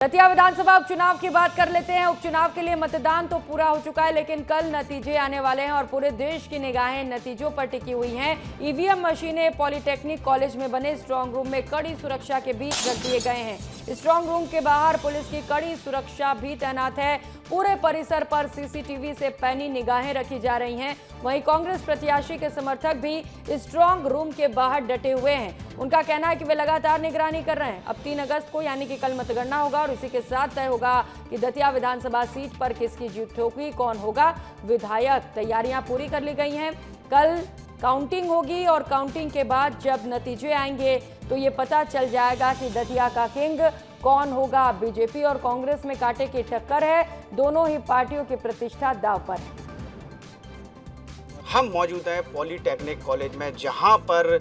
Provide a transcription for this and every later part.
दतिया विधानसभा उपचुनाव की बात कर लेते हैं। उपचुनाव के लिए मतदान तो पूरा हो चुका है, लेकिन कल नतीजे आने वाले हैं और पूरे देश की निगाहें नतीजों पर टिकी हुई हैं। ईवीएम मशीनें पॉलिटेक्निक कॉलेज में बने स्ट्रांग रूम में कड़ी सुरक्षा के बीच रख दिए गए हैं। स्ट्रांग रूम के बाहर पुलिस की कड़ी सुरक्षा भी तैनात है। पूरे परिसर पर सीसीटीवी से पैनी निगाहें रखी जा रही हैं। वहीं कांग्रेस प्रत्याशी के समर्थक भी स्ट्रांग रूम के बाहर डटे हुए हैं। उनका कहना है कि वे लगातार निगरानी कर रहे हैं। अब 3 अगस्त को यानी कि कल मतगणना होगा और इसी के साथ तय होगा कि दतिया विधानसभा सीट पर किसकी जीत होगी, कौन होगा विधायक। तैयारियां पूरी कर ली गई हैं। कल काउंटिंग होगी और काउंटिंग के बाद जब नतीजे आएंगे तो ये पता चल जाएगा कि दतिया का किंग कौन होगा। बीजेपी और कांग्रेस में कांटे की टक्कर है। दोनों ही पार्टियों की प्रतिष्ठा दांव पर है। हम मौजूद हैं पॉलिटेक्निक कॉलेज में, जहां पर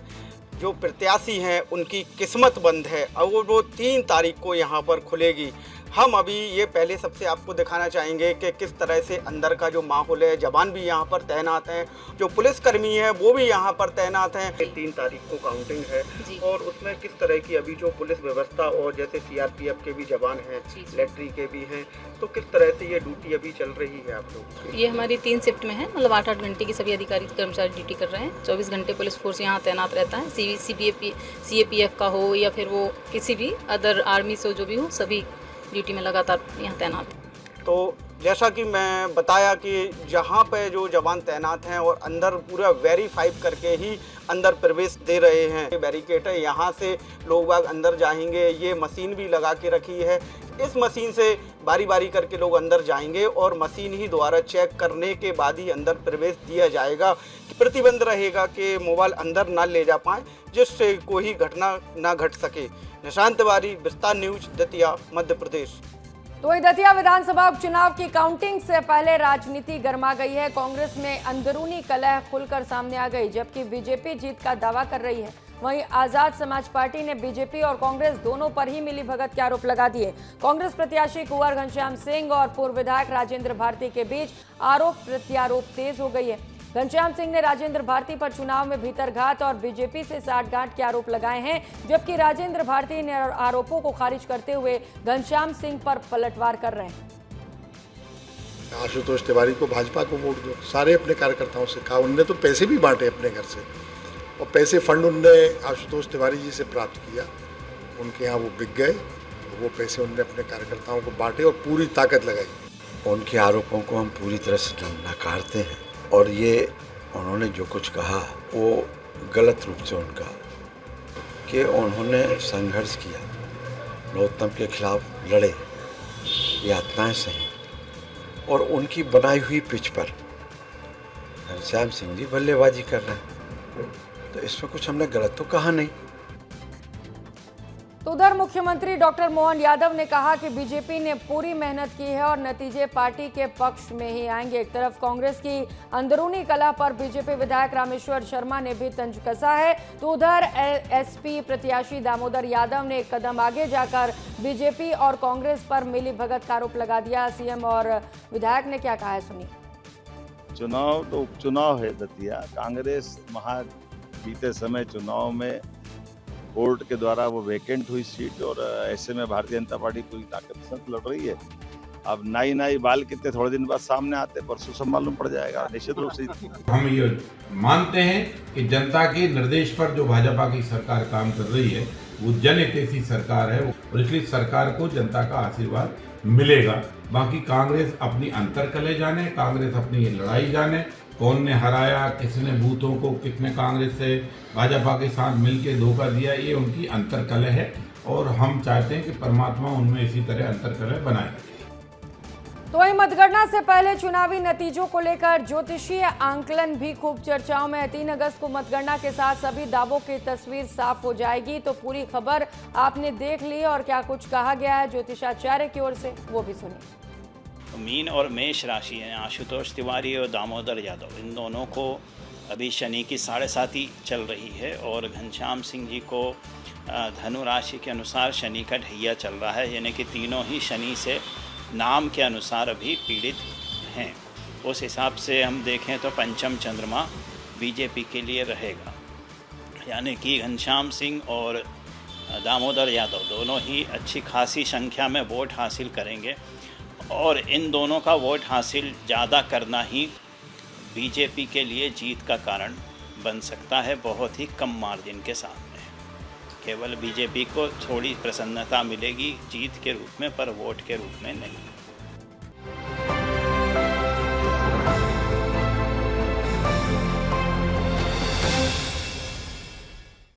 जो प्रत्याशी हैं उनकी किस्मत बंद है और वो 3 तारीख को यहाँ पर खुलेगी। हम अभी ये पहले सबसे आपको दिखाना चाहेंगे कि किस तरह से अंदर का जो माहौल है। जवान भी यहाँ पर तैनात हैं, जो पुलिसकर्मी हैं वो भी यहाँ पर तैनात हैं। 3 तारीख को काउंटिंग है और उसमें किस तरह की अभी जो पुलिस व्यवस्था और जैसे सीआरपीएफ के भी जवान हैं, मिलिट्री के भी हैं, तो किस तरह से ये ड्यूटी अभी चल रही है आप लोग? ये हमारी 3 शिफ्ट में है, मतलब 8-8 घंटे की सभी अधिकारी कर्मचारी ड्यूटी कर रहे हैं। 24 घंटे पुलिस फोर्स यहाँ तैनात रहता है। सीएपीएफ का हो या फिर वो किसी भी अदर आर्मी से जो भी हो, सभी ड्यूटी में लगातार यहाँ तैनात। तो जैसा कि मैं बताया कि जहाँ पे जो जवान तैनात हैं और अंदर पूरा वेरीफाई करके ही अंदर प्रवेश दे रहे हैं। बैरिकेड है, यहाँ से लोग बाग अंदर जाएंगे। ये मशीन भी लगा के रखी है। इस मशीन से बारी बारी करके लोग अंदर जाएंगे और मशीन ही द्वारा चेक करने के बाद ही अंदर प्रवेश दिया जाएगा। प्रतिबंध रहेगा कि मोबाइल अंदर ना ले जा पाए, जिससे कोई घटना ना घट सके। निशांत तिवारी, विस्तार न्यूज, दतिया, मध्य प्रदेश। तो वही दतिया विधानसभा उपचुनाव की काउंटिंग से पहले राजनीति गर्मा गई है। कांग्रेस में अंदरूनी कलह खुलकर सामने आ गई, जबकि बीजेपी जीत का दावा कर रही है। वहीं आजाद समाज पार्टी ने बीजेपी और कांग्रेस दोनों पर ही मिलीभगत के आरोप लगा दिए। कांग्रेस प्रत्याशी कुंवर घनश्याम सिंह और पूर्व विधायक राजेंद्र भारती के बीच आरोप प्रत्यारोप तेज हो गई है। घनश्याम सिंह ने राजेंद्र भारती पर चुनाव में भीतरघात और बीजेपी से साठगांठ के आरोप लगाए हैं, जबकि राजेंद्र भारती ने आरोपों को खारिज करते हुए घनश्याम सिंह पर पलटवार कर रहे हैं। आशुतोष तिवारी को भाजपा को वोट दो। सारे अपने कार्यकर्ताओं से कहा, उनने तो पैसे भी बांटे अपने घर से और पैसे फंड उनने आशुतोष तिवारी जी से प्राप्त किया। उनके यहाँ वो बिक गए, वो पैसे उनने अपने कार्यकर्ताओं को बांटे और पूरी ताकत लगाई। उनके आरोपों को हम पूरी तरह से नकारते हैं और ये उन्होंने जो कुछ कहा वो गलत रूप से उनका कि उन्होंने संघर्ष किया, लोकतंत्र के खिलाफ लड़े, यातनाएं सही और उनकी बनाई हुई पिच पर घनश्याम सिंह जी बल्लेबाजी कर रहे हैं, तो इसमें कुछ हमने गलत तो कहा नहीं। तो उधर मुख्यमंत्री डॉक्टर मोहन यादव ने कहा कि बीजेपी ने पूरी मेहनत की है और नतीजे पार्टी के पक्ष में ही आएंगे। एक तरफ कांग्रेस की अंदरूनी कलह पर बीजेपी विधायक रामेश्वर शर्मा ने भी तंज कसा है, तो उधर एसपी प्रत्याशी दामोदर यादव ने एक कदम आगे जाकर बीजेपी और कांग्रेस पर मिलीभगत का आरोप लगा दिया। सीएम और विधायक ने क्या कहा है, सुनिए। चुनाव तो उपचुनाव है दतिया। कांग्रेस बीते समय चुनाव में कोर्ट के द्वारा वो वैकेंट हुई सीट और ऐसे में भारतीय जनता पार्टी पूरी ताकत से लड़ रही है। अब नाई बाल कितने थोड़े दिन बाद सामने आते, परसों सब मालूम पड़ जाएगा निश्चित रूप से। हम ये मानते हैं कि जनता के निर्देश पर जो भाजपा की सरकार काम कर रही है वो जनहितैषी सरकार है और इसलिए सरकार को जनता का आशीर्वाद मिलेगा। बाकी कांग्रेस अपनी अंतर्कलह जाने, कांग्रेस अपनी लड़ाई जाने, कौन ने हराया, किसने बूथों को, कितने कांग्रेस से भाजपा के साथ मिलकर धोखा दिया, ये उनकी अंतर्कलह है और हम चाहते हैं कि परमात्मा उनमें इसी तरह अंतर्कलह बनाए। तो वही मतगणना से पहले चुनावी नतीजों को लेकर ज्योतिषीय आंकलन भी खूब चर्चाओं में है। 3 अगस्त को मतगणना के साथ सभी दावों की तस्वीर साफ हो जाएगी। तो पूरी खबर आपने देख ली और क्या कुछ कहा गया है ज्योतिषाचार्य की ओर से, वो भी सुनिए। मीन और मेष राशि हैं, आशुतोष तिवारी और दामोदर यादव, इन दोनों को अभी शनि की 7.5 चल रही है और घनश्याम सिंह जी को धनु राशि के अनुसार शनि का ढैया चल रहा है, यानी कि तीनों ही शनि से नाम के अनुसार अभी पीड़ित हैं। उस हिसाब से हम देखें तो पंचम चंद्रमा बीजेपी के लिए रहेगा, यानी कि घनश्याम सिंह और दामोदर यादव दोनों ही अच्छी खासी संख्या में वोट हासिल करेंगे और इन दोनों का वोट हासिल ज़्यादा करना ही बीजेपी के लिए जीत का कारण बन सकता है, बहुत ही कम मार्जिन के साथ में। केवल बीजेपी को थोड़ी प्रसन्नता मिलेगी जीत के रूप में, पर वोट के रूप में नहीं।